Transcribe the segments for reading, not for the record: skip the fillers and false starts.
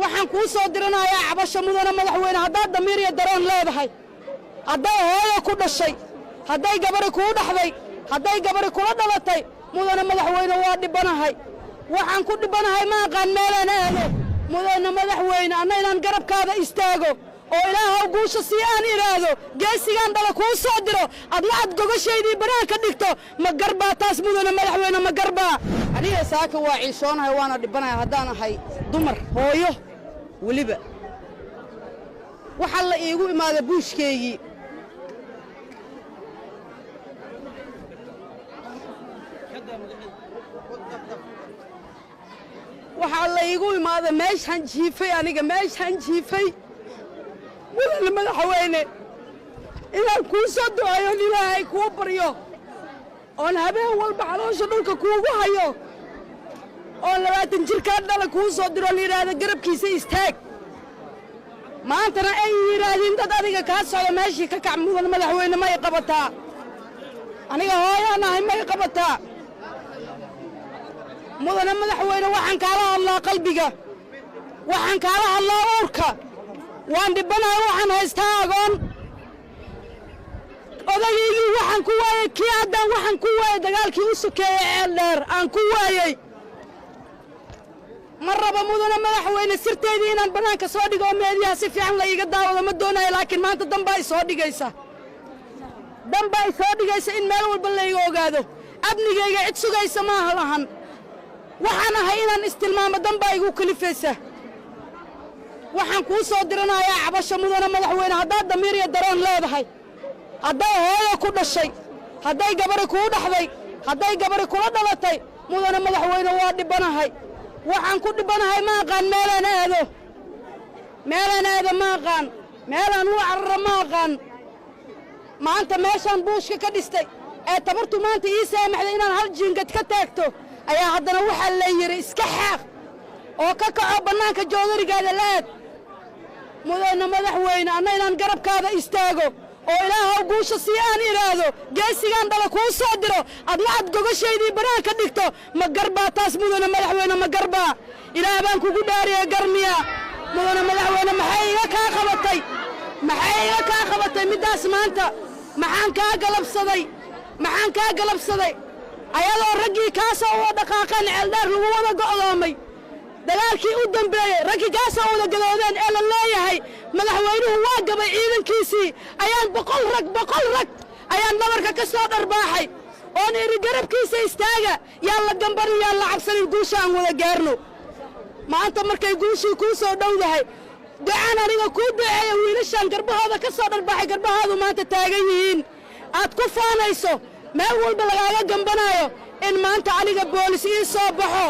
waxaan kuu soo diranayaa cabasho mudana madaxweyne haddaad damiir iyo dareen leedahay hadday hooyo ku dhashay hadday gabari kuu dhaxday hadday gabari kula dhalatay mudana madaxweyne waa dhibanahay waxaan ku dhibanahay ma aqaan meelaan aado mudana madaxweyne anna inaan garabkaada istaago oo ilaahow guusha si aan iraado geesigaan dhala kuu soo diro adna aad gogashaydii banaan ka dhigto ma garbaa taas mudana madaxweyne ma garbaa aniga saaka waa ciishoonahay waana dhibanahay haddaan ahay dumar hooyo weliba waxaa la iigu imaada buushkeygii waxaa la iigu imaada meeshaan jiifay aniga meeshaan jiifay mudana madaxweyne inaan kuu soo duceeyo ilaahay kuu baryo oon habeen walba caloosha dhulka kuugu hayo oon 20 jirkaa dhala kuu soo diro layidhaahda garabkiisa istaag maantana ay yidhaahdeen dad adiga kaa socda meeshii ka kac mudana madaxweyne may qabataa aniga hooyaan ahay may qabataa mudana madaxweyne waxaan kaala hadlaa qalbiga waxaan kaala hadlaa uurka waan dhibanahay waxaan haystaa agoon odaygii waxaan ku waayey kii haddaan waxaan ku waayey dagaalkii u sokeeyey ceel dheer aan ku waayey ma raba mudana madaxweyne sirteedii inaan bannaanka soo dhigo oo meediyaha si fiican la iiga daawado ma doonayo laakiin maanta danbaa i soo dhigaysa in meel walba layga ogaado amnigayga cid sugaysa maaha lahan waxaan ahay inaan istilmaamo danbaa igu kalifaysa waxaan kuu soo diranayaa cabasho mudana madaxweyne haddaad damiir iyo dareen leedahay hadday hooyo ku dhashay hadday gabari kuu dhaxday hadday gabari kula dhalatay mudana madaxweyne waa dhibanahay waxaan ku dhibanahay ma aqaan meelaan aado ma aqaan meelaan u carara ma aqaan maanta meeshaan buushka ka dhistay ee tabartu maanta ii saamaxday inaan hal jiingad ka taagto ayaa haddana waxaa la yidhi iska xaaq oo ka kaco bannaanka joodarigaada la'aad mudana madaxweyne anna inaan garabkaada istaago oo ilaahow guusha si aan iraado geesigaan dhala kuu soo diro adna aad gogashaydii banaan ka dhigto ma garbaa taas mudana madaxweyne ma garbaa ilaah baan kugu dhaariyey garmiya mudana madaxweyne maxay iga kaa qabatay middaas maanta maxaan kaa galabsaday ayadoo raggii kaasoo wada dhaqaaqeen ceeldheer lagu wada go'doomay dagaalkii u dambeeyey raggii kaasoo wada gadoodeen ee la leeyahay madaxweynuhu waa gabay ciidankiisii ayaan boqol rag ayaan dhabarka ka soo dharbaaxay oon idhi garabkiisa istaaga yaan la gambarin yaan la cabsanin guusha aan wada gaarno maanta markay guushii kuu soo dhowdahay ducaan aniga kuu duceeya wiilashaan garbahooda ka soo dharbaaxay garbahaadu maanta taagan yihiin aad ku faanayso meel walba lagaaga gambanaayo in maanta aniga boolis ii soo baxo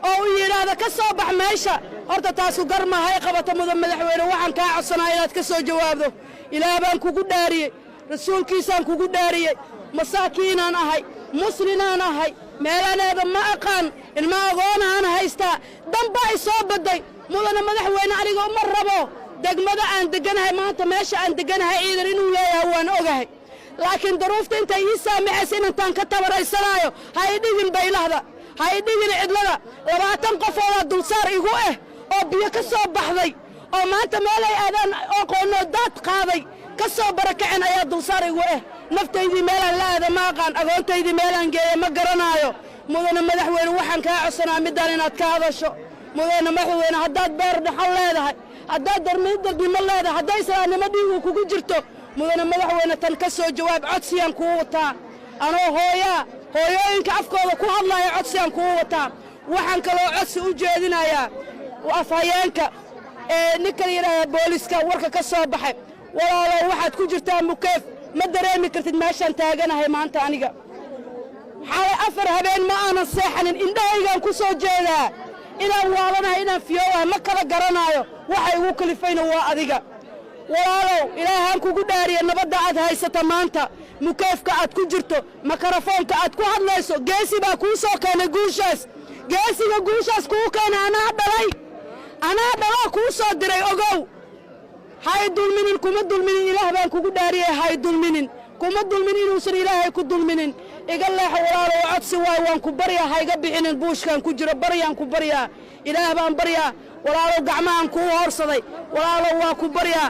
oo uu yidhaahda ka soo bax meesha horta taasu garmahay qabata mudan madaxweyne waxaan kaa codsanaa inaad ka soo jawaabdo ilaah baan kugu dhaariyey rasuulkiisaan kugu dhaariyey masaakiinaan ahay muslinaan ahay meelaaneeda ma aqaan ilma agoonaan haystaa danbaa i soo badday mudana madaxweyne aniga uma rabo degmada aan degganahay maanta meesha aan degganahay ciidan inuu leeyahay waan ogahay laakiin daruufta intay ii saamixaysa inantaan ka tabaraysanaayo ha i dhigin baylahda ha i dhigin cidlada 20 qofoodaa dulsaar igu oo biyo ka soo baxday oo maanta meelay aadaan aqoonoo daad qaaday ka soo barakaceen ayaa dulsaar igu naftaydii meelaan la aada ma aqaan agoontaydii meelaan geeya ma garanaayo mudana madaxweyne waxaan kaa codsanaa middaan inaad ka hadasho mudana madaxweyne haddaad beer dhaxal leedahay haddaad darmiidadnimo leedahay hadday islaamnimo dhiigu kugu jirto mudana madaxweyne tan ka soo jawaab codsiyaan kuu wataa anoo hooyooyinka afkooda ku hadlaaya codsiyaan kuu wataa waxaan kaloo codsi u jeedinayaa afhayeenka ninka la yidhaahda booliska warka ka soo baxay walaalow waxaad ku jirtaa mukeef ma dareemi kartid meeshaan taaganahay maanta aniga xalay 4 habeen ma aanan seexanin indhahaygaan ku soo jeedaa inaan waalanahay inaan fiyoowahay ma kala garanaayo waxa igu kalifayna waa adiga walaalow ilaahaan kugu dhaariya nabadda aad haysata maanta mukeefka aad ku jirto makarafoonka aad ku hadlayso geesi baa kuu soo keenay guushaas geesiga guushaas kuu keenay anaa dhalaa kuu soo diray ogow hay dulminin kuma dulminin ilaah baan kugu dhaariyey hay dulminin kuma dulminin inuusan ilaahay ku dulminin iga leexo walaalow codsi waay waan ku baryaa hayga bixinin buushkaan ku jiro baryaan ku baryaa ilaah baan baryaa walaalow gacmahan kuu hoorsaday walaalow waa ku baryaa